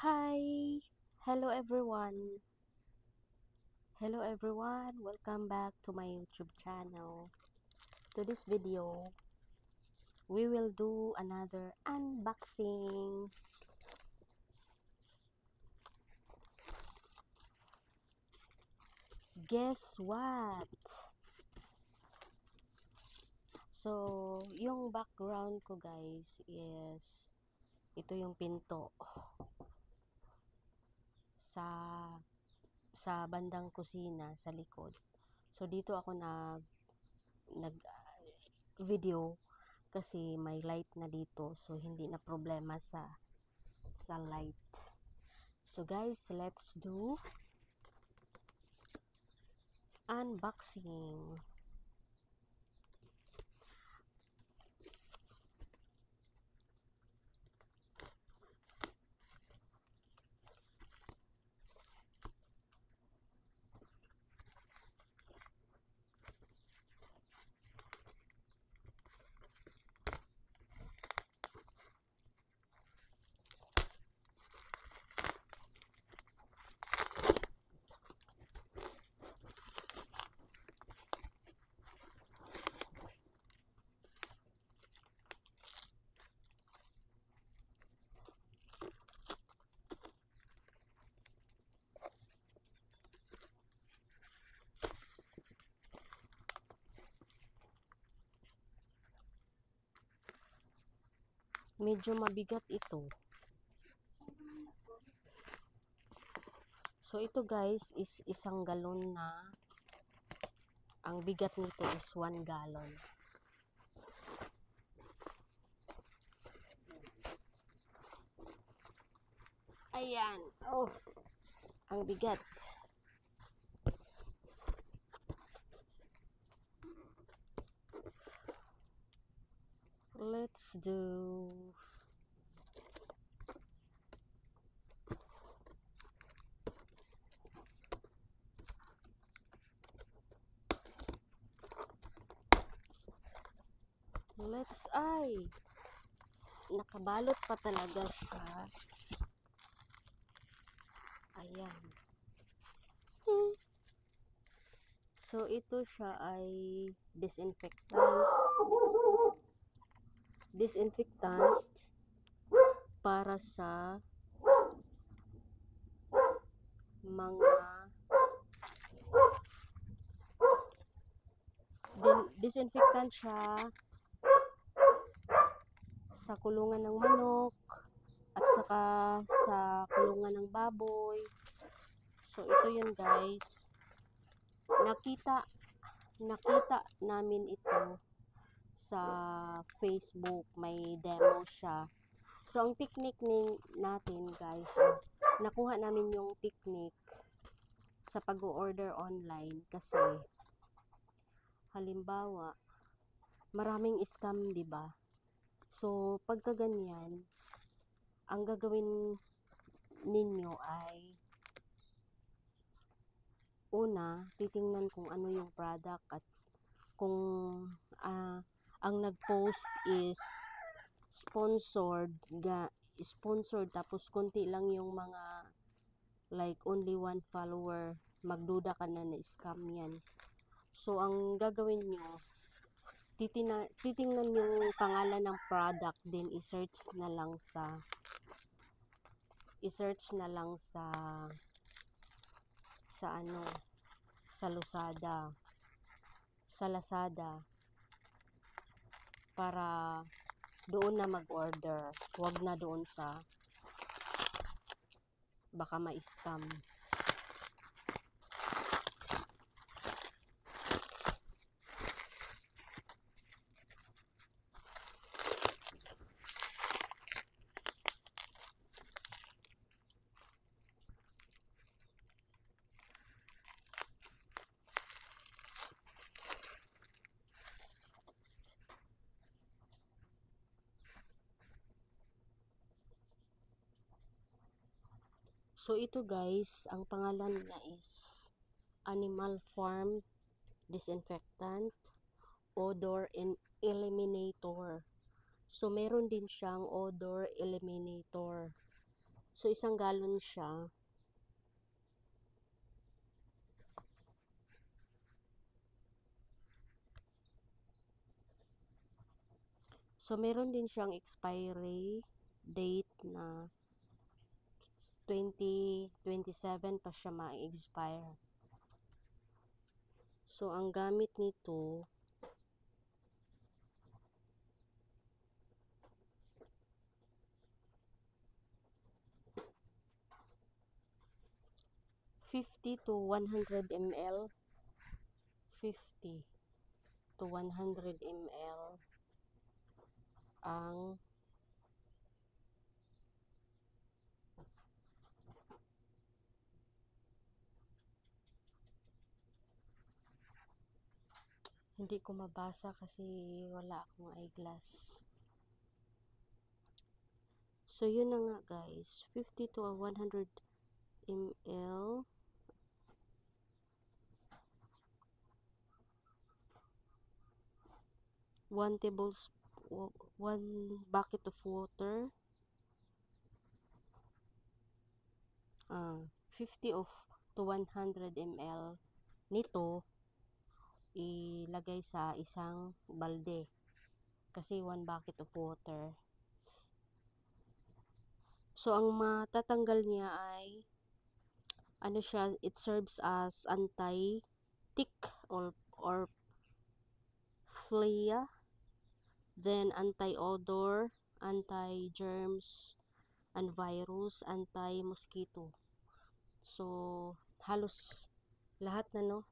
Hi, hello everyone. Hello everyone, welcome back to my YouTube channel. To this video, we will do another unboxing. Guess what? So, yung background ko guys is ito yung pinto sa bandang kusina sa likod. So, dito ako nag video kasi may light na dito, so hindi na problema sa light. So guys, let's do unboxing. Medyo mabigat ito. So ito guys is isang galon na. Ang bigat nito is 1 gallon. Ayan. Oh, ang bigat. Let's do nakabalot pa talaga siya. Ayan. So ito siya ay disinfectant para sa mga disinfectant siya sa kulungan ng manok at saka sa kulungan ng baboy. So ito yun guys. Nakita namin ito sa Facebook, may demo siya. So ang technique natin guys, nakuha namin yung technique sa pag-order online kasi halimbawa maraming scam, 'di ba? So pagka ganyan, ang gagawin ninyo ay una, titingnan kung ano yung product at kung ang nag-post is sponsored tapos konti lang yung mga like only 1 follower, magduda ka na na scam yan. So ang gagawin nyo, titingnan yung pangalan ng product, then i-search na lang sa ano, sa Lazada para doon na mag-order, wag na doon sa baka ma-scam. So ito guys, ang pangalan niya is Animal Farm Disinfectant Odor Eliminator. So meron din siyang odor eliminator. So, 1 galon siya. So, meron din siyang expiry date na 2027 pa siya ma-expire. So, ang gamit nito, ₱50 to 100 ml. 50 to 100 ml ang hindi ko mabasa kasi wala akong eyeglass. So, yun na nga guys. 50 to 100 ml. 1 bucket of water. 50 to 100 ml nito ilagay sa isang balde kasi 1 bucket of water. So, ang matatanggal niya ay ano siya, it serves as anti-tick or flea, then anti-odor, anti-germs and virus, anti-mosquito. So, halos lahat na, no?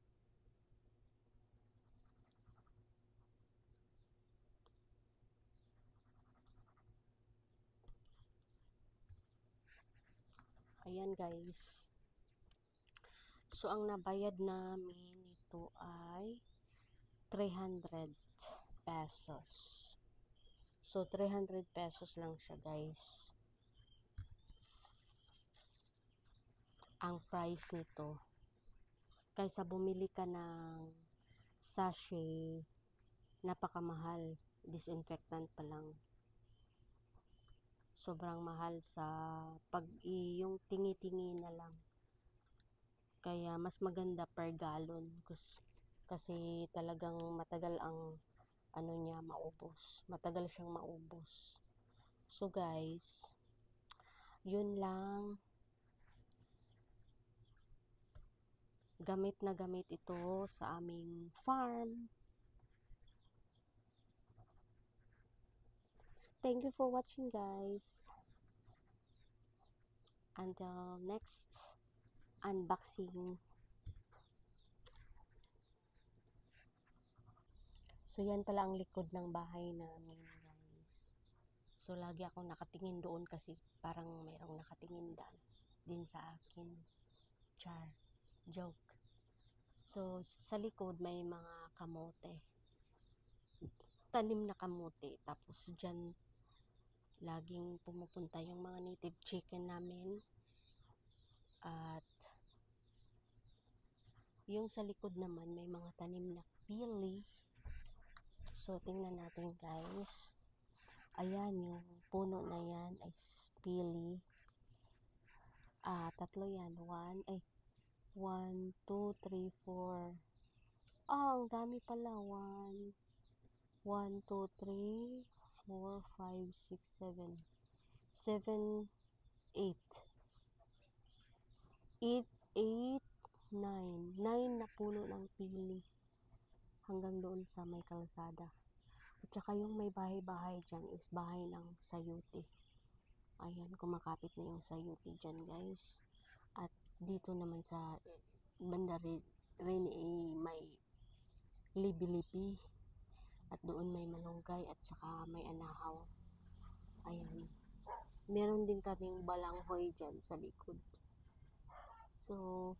Ayan guys. So, ang nabayad namin nito ay 300 pesos. So, 300 pesos lang siya guys. Ang price nito. Kaysa bumili ka ng sachet, napakamahal. Disinfectant pa lang. Sobrang mahal sa yung tingi-tingi na lang. Kaya mas maganda per gallon kasi talagang matagal ang ano niya maubos. Matagal siyang maubos. So guys, yun lang. Gamit na gamit ito sa aming farm. Thank you for watching guys. Until next unboxing. So, yan pala ang likod ng bahay namin guys. So, lagi akong nakatingin doon kasi parang mayroong nakatingin din sa akin. Char. Joke. So, sa likod may mga kamote. Tanim na kamote. Tapos, dyan laging pumupunta yung mga native chicken namin. At yung sa likod naman may mga tanim na pili. So, tingnan natin guys. Ayan, yung puno na yan ay pili. Tatlo yan. 1, 2, 3, 4. Ang dami pala. 1, 2, 3, 4, 5, 6, 7. 7, 8. 8, 9. 9 na puno ng pili. Hanggang doon sa may kalsada. At saka yung may bahay-bahay dyan is bahay ng sayuti. Ayan, kumakapit na yung sayuti dyan guys. At dito naman sa banda rin may libi-libi. At doon may malunggay at saka may anahaw. Ayan. Meron din kaming balanghoy dyan sa likod. So,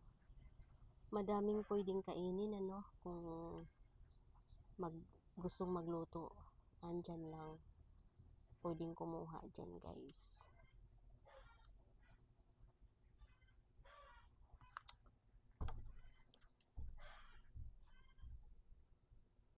madaming pwedeng kainin ano kung gustong magluto. Andyan lang. Pwedeng kumuha dyan guys.